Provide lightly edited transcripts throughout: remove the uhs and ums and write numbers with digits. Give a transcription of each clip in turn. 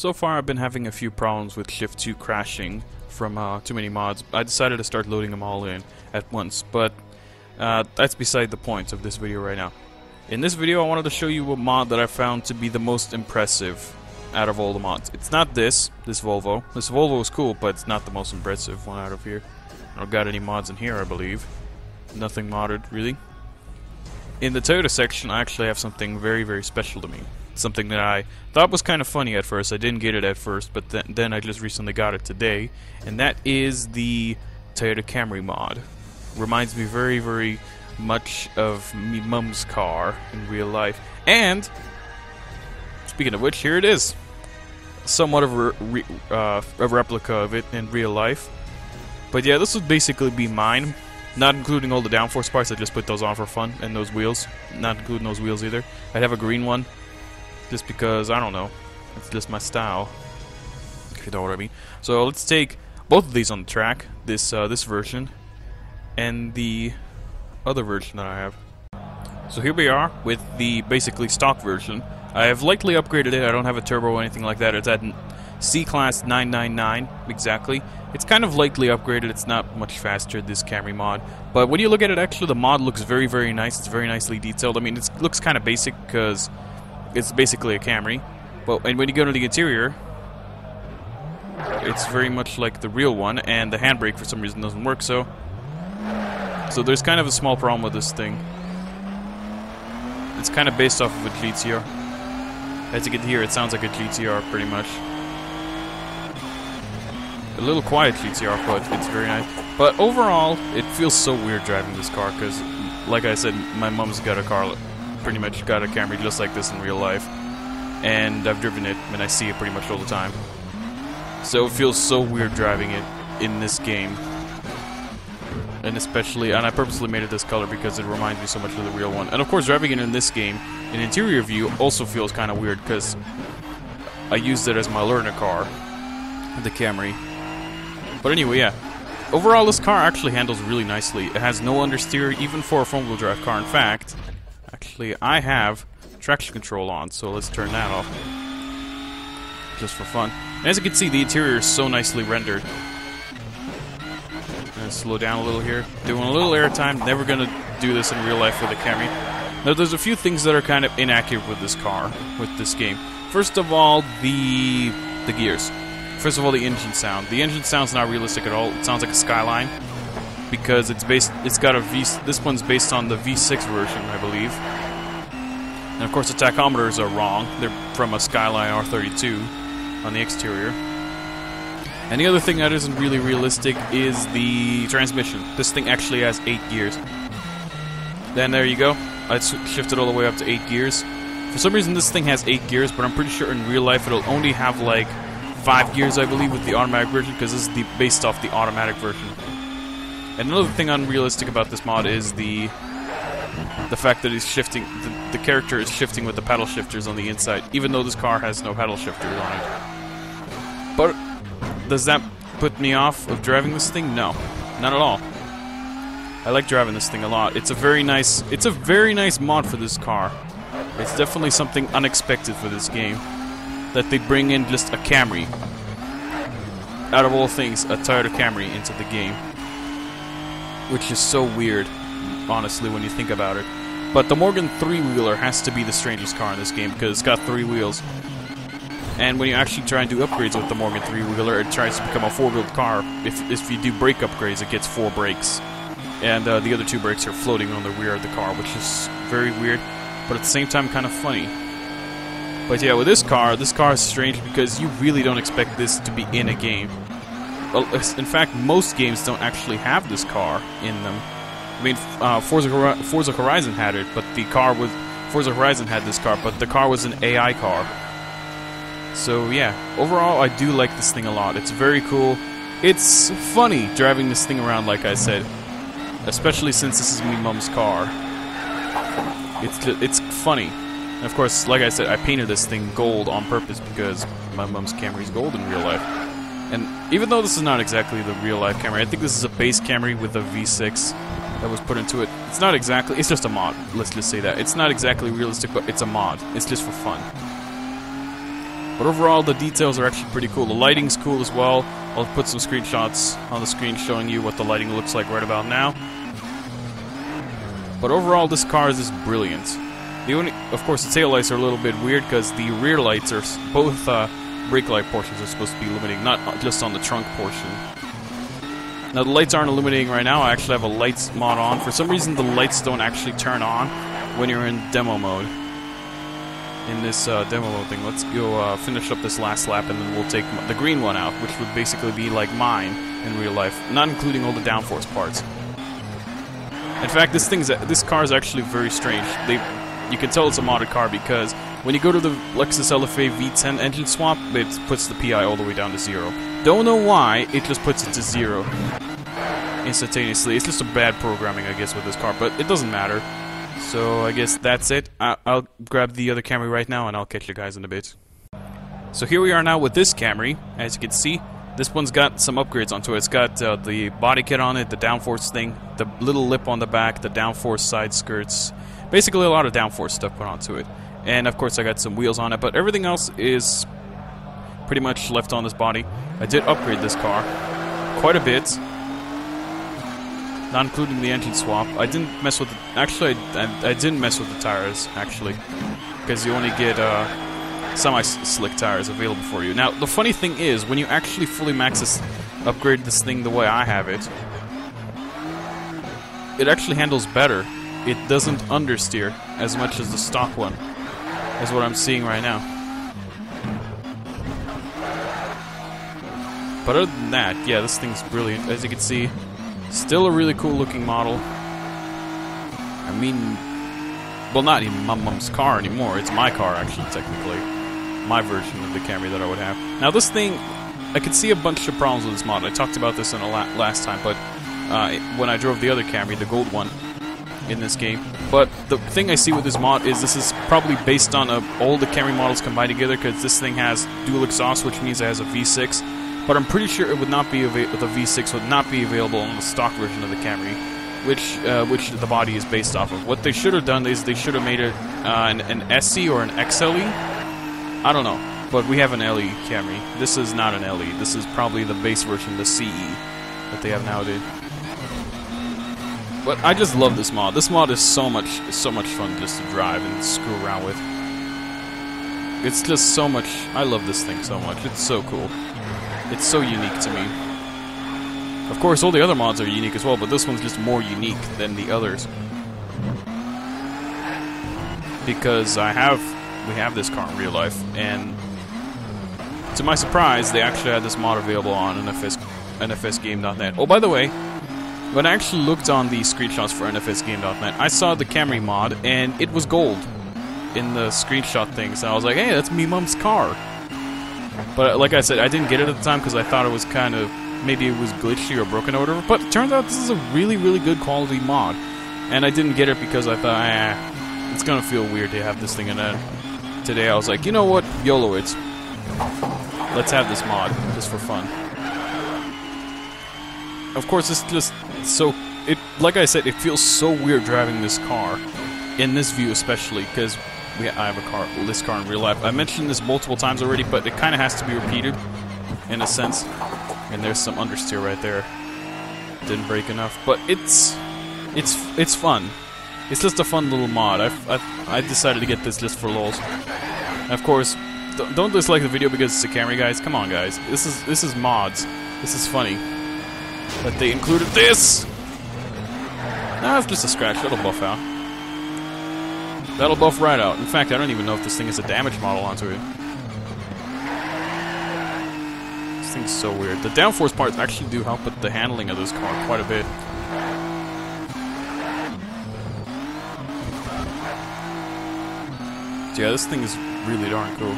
So far I've been having a few problems with Shift 2 crashing from too many mods. I decided to start loading them all in at once, but that's beside the point of this video right now. In this video I wanted to show you a mod that I found to be the most impressive out of all the mods. It's not this Volvo. This Volvo is cool, but it's not the most impressive one out of here. I don't got any mods in here, I believe. Nothing modded, really. In the Toyota section, I actually have something very, very special to me. Something that I thought was kind of funny at first. I didn't get it at first, but then I just recently got it today. And that is the Toyota Camry mod. Reminds me very, very much of me mum's car in real life. And, speaking of which, here it is. Somewhat of a replica of it in real life. But yeah, this would basically be mine. Not including all the downforce parts, I just put those on for fun, and those wheels. Not including those wheels either. I'd have a green one, just because, I don't know, it's just my style, if you know what I mean. So let's take both of these on the track, this version, and the other version that I have. So here we are with the basically stock version. I have lightly upgraded it. I don't have a turbo or anything like that. It's at C-Class 999, exactly. It's kind of lightly upgraded. It's not much faster, this Camry mod. But when you look at it, actually, the mod looks very, very nice. It's very nicely detailed. I mean, it looks kind of basic because it's basically a Camry. And when you go to the interior, it's very much like the real one, and the handbrake for some reason doesn't work, so there's kind of a small problem with this thing. It's kind of based off of a GTR. As you can hear, it sounds like a GTR pretty much. A little quiet GTR, but it's very nice. But overall, it feels so weird driving this car because, like I said, my mom's got a car, pretty much got a Camry just like this in real life. And I've driven it, and I see it pretty much all the time. So it feels so weird driving it in this game. And I purposely made it this color because it reminds me so much of the real one. And of course, driving it in this game, in interior view, also feels kind of weird because I used it as my learner car, the Camry. But anyway, yeah. Overall, this car actually handles really nicely. It has no understeer, even for a front-wheel drive car. In fact, actually, I have traction control on, so let's turn that off. Just for fun. And as you can see, the interior is so nicely rendered. Gonna slow down a little here. Doing a little airtime. Never gonna do this in real life with a Camry. Now, there's a few things that are kind of inaccurate with this car, with this game. First of all, the gears. First of all, the engine sound. The engine sound's not realistic at all. It sounds like a Skyline because this one's based on the V6 version, I believe. And of course, the tachometers are wrong. They're from a Skyline R32 on the exterior. And the other thing that isn't really realistic is the transmission. This thing actually has 8 gears. Then there you go. I shifted all the way up to 8 gears. For some reason, this thing has 8 gears, but I'm pretty sure in real life it'll only have like 5 gears, I believe, with the automatic version, because this is based off the automatic version. And another thing unrealistic about this mod is the fact that he's shifting. The character is shifting with the paddle shifters on the inside, even though this car has no paddle shifters on it. But does that put me off of driving this thing? No, not at all. I like driving this thing a lot. It's a very nice mod for this car. It's definitely something unexpected for this game. That they bring in just a Camry, out of all things, a Toyota Camry into the game, which is so weird, honestly, when you think about it. But the Morgan 3-wheeler has to be the strangest car in this game because it's got 3 wheels. And when you actually try and do upgrades with the Morgan 3-wheeler, it tries to become a 4-wheeled car. If you do brake upgrades, it gets 4 brakes, and the other 2 brakes are floating on the rear of the car, which is very weird, but at the same time kind of funny. But yeah, with this car is strange because you really don't expect this to be in a game. Well, in fact, most games don't actually have this car in them. I mean, Forza Horizon had it, but Forza Horizon had this car, but the car was an AI car. So yeah, overall, I do like this thing a lot. It's very cool. It's funny driving this thing around, like I said, especially since this is my mom's car. It's funny. And of course, like I said, I painted this thing gold on purpose because my mom's Camry is gold in real life. And even though this is not exactly the real life Camry, I think this is a base Camry with a V6 that was put into it. It's not exactly, it's just a mod, let's just say that. It's not exactly realistic, but it's a mod. It's just for fun. But overall, the details are actually pretty cool. The lighting's cool as well. I'll put some screenshots on the screen showing you what the lighting looks like right about now. But overall, this car is just brilliant. Of course, the tail lights are a little bit weird because the rear lights are both brake light portions are supposed to be illuminating, not just on the trunk portion. Now, the lights aren't illuminating right now. I actually have a lights mod on. For some reason, the lights don't actually turn on when you're in demo mode. In this demo mode thing, let's go finish up this last lap, and then we'll take the green one out, which would basically be like mine in real life, not including all the downforce parts. In fact, this car is actually very strange. You can tell it's a modded car because when you go to the Lexus LFA V10 engine swap, it puts the PI all the way down to 0. Don't know why, it just puts it to 0 instantaneously. It's just a bad programming, I guess, with this car, but it doesn't matter. So I guess that's it. I'll grab the other Camry right now, and I'll catch you guys in a bit. So here we are now with this Camry. As you can see, this one's got some upgrades onto it. It's got the body kit on it, the downforce thing, the little lip on the back, the downforce side skirts. Basically a lot of downforce stuff put onto it. And of course I got some wheels on it, but everything else is pretty much left on this body. I did upgrade this car quite a bit, not including the engine swap. I didn't mess with actually I didn't mess with the tires, actually, because you only get semi-slick tires available for you. Now, the funny thing is, when you actually fully upgrade this thing the way I have it, it actually handles better. It doesn't understeer as much as the stock one, is what I'm seeing right now. But other than that, yeah, this thing's brilliant. As you can see, still a really cool looking model. I mean, well, not even my mom's car anymore. It's my car, actually, technically. My version of the Camry that I would have. Now, this thing, I could see a bunch of problems with this model. I talked about this in a last time, but when I drove the other Camry, the gold one, in this game. But the thing I see with this mod is this is probably based on all the Camry models combined together, because this thing has dual exhaust, which means it has a V6. But I'm pretty sure it would not be the V6 would not be available on the stock version of the Camry, which the body is based off of. What they should have done is they should have made it an SE or an XLE. I don't know, but we have an LE Camry. This is not an LE. This is probably the base version, the CE, that they have nowadays. But I just love this mod. This mod is so much fun just to drive and screw around with. It's just so much. I love this thing so much. It's so cool. It's so unique to me. Of course, all the other mods are unique as well, but this one's just more unique than the others. Because we have this car in real life, and to my surprise, they actually had this mod available on NFSgame.net. Oh, by the way, when I actually looked on the screenshots for NFSgame.net, I saw the Camry mod, and it was gold in the screenshot things. And I was like, hey, that's me mom's car. But like I said, I didn't get it at the time because I thought it was kind of, maybe it was glitchy or broken or whatever. But it turns out this is a really, really good quality mod. And I didn't get it because I thought, it's gonna feel weird to have this thing. And then today I was like, you know what, YOLO it. Let's have this mod, just for fun. Of course, it's just so, like I said, it feels so weird driving this car, in this view especially, because I have this car in real life. I mentioned this multiple times already, but it kind of has to be repeated, in a sense. And there's some understeer right there. Didn't break enough, but it's fun. It's just a fun little mod. I decided to get this just for lols. And of course, don't dislike the video because it's a Camry, guys. Come on, guys. This is mods. This is funny that they included this. Nah, it's just a scratch. That'll buff out. That'll buff right out. In fact, I don't even know if this thing is a damage model onto it. This thing's so weird. The downforce parts actually do help with the handling of this car quite a bit. So yeah, this thing is really darn cool.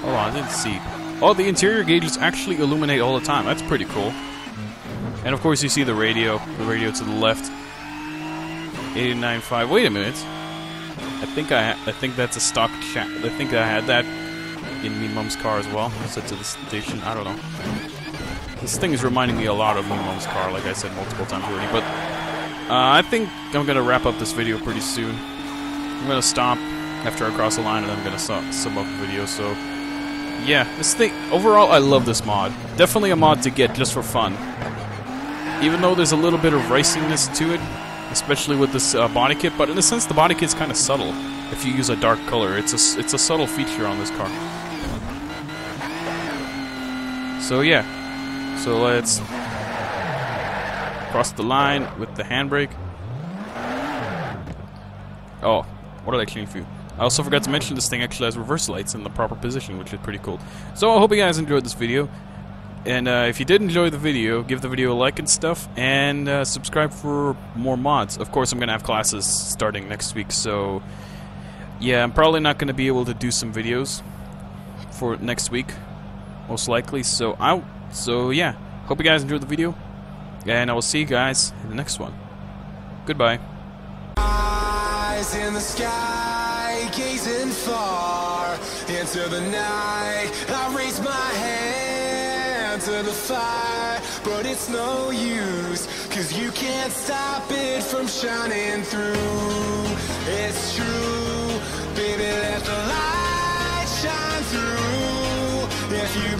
Hold on, I didn't see. Oh, the interior gauges actually illuminate all the time. That's pretty cool. And of course, you see the radio to the left. 89.5. Wait a minute. I think that's a stock chat. I think I had that in me mom's car as well. Set to the station. I don't know. This thing is reminding me a lot of me mom's car, like I said multiple times already. But I think I'm gonna wrap up this video pretty soon. I'm gonna stop, after I cross the line, and I'm gonna sub up the video. So yeah, this thing overall, I love this mod. Definitely a mod to get just for fun. Even though there's a little bit of raciness to it, especially with this body kit, but in a sense, the body kit's kind of subtle. If you use a dark color, it's a subtle feature on this car. So yeah, so let's cross the line with the handbrake. Oh, what did I clean for you? I also forgot to mention this thing actually has reverse lights in the proper position, which is pretty cool. So I hope you guys enjoyed this video. And if you did enjoy the video, give the video a like and stuff, and subscribe for more mods. Of course, I'm going to have classes starting next week, so yeah, I'm probably not going to be able to do some videos for next week, most likely. So yeah, hope you guys enjoyed the video, and I will see you guys in the next one. Goodbye. Eyes in the sky, gazing far into the night. I raise my hand to the fire, but it's no use, 'cause you can't stop it from shining through. It's true, baby, let the light shine through. If you